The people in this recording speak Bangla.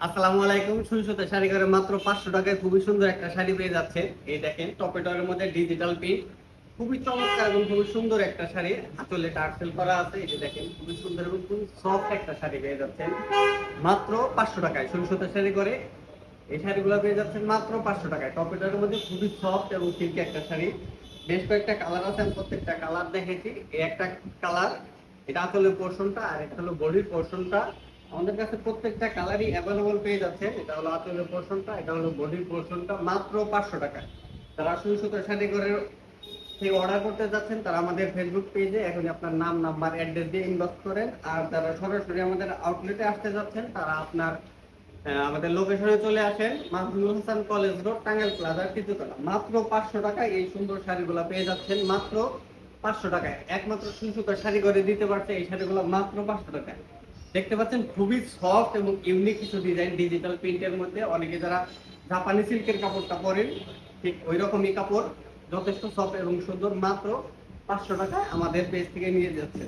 আসসালামু আলাইকুম। সুইসুতে শাড়ি করে মাত্র 500 টাকায় খুবই সুন্দর একটা শাড়ি পেয়ে যাচ্ছে। এই দেখেন টপেটরের মধ্যে ডিজিটাল প্রিন্ট, খুবই চমৎকার এবং খুবই সুন্দর একটা শাড়ি। আসলে টার্সেল করা আছে। এই যে দেখেন খুবই সুন্দর এবং খুবই সফট একটা শাড়ি পেয়ে যাচ্ছেন মাত্র 500 টাকায়। সুইসুতে শাড়ি করে এই শাড়িগুলো পেয়ে যাচ্ছেন মাত্র 500 টাকায়। টপেটরের মধ্যে খুবই সফট এবং সিল্কি একটা শাড়ি। বেশ কয়েকটা কালার আছে, আমি প্রত্যেকটা কালার দেখেছি। এই একটা কালার, এটা আসলে পোর্শনটা, আর এটা হলো বডির পোর্শনটা। আমাদের কাছে প্রত্যেকটা কালারই অ্যাভেলেবল পেয়ে যাচ্ছে। এটা হলো আঁচলের পোর্শনটা, এটা হলো বডির পোর্শনটা, মাত্র 500 টাকা। যারা সুই সুতো শাড়ি করে থেকে অর্ডার করতে যাচ্ছেন তারা আমাদের ফেসবুক পেজে এখন আপনার নাম নাম্বার অ্যাড্রেস দিয়ে ইনবক্স করেন। আর যারা সরাসরি আমাদের আউটলেটে আসতে যাচ্ছেন তারা আপনার আমাদের লোকেশনে চলে আসেন, মাহমুদুল হাসান কলেজ রোড, টাঙ্গাইল প্লাজার তৃতীয়তলা। মাত্র 500 টাকায় এই সুন্দর শাড়িগুলো পেয়ে যাচ্ছেন, মাত্র 500 টাকায়। একমাত্র সুই সুতার শাড়ি করে দিতে পারছে এই শাড়িগুলো মাত্র 500 টাকায়। দেখতে পাচ্ছেন খুবই সফট এবং ইউনিক কিছু ডিজাইন ডিজিটাল প্রিন্টের মধ্যে। অনেকে যারা জাপানি সিল্কের কাপড়টা পরেন ঠিক ওই রকমই কাপড়, যথেষ্ট সফট এবং সুন্দর। মাত্র 500 টাকায় আমাদের পেজ থেকে নিয়ে যাচ্ছে।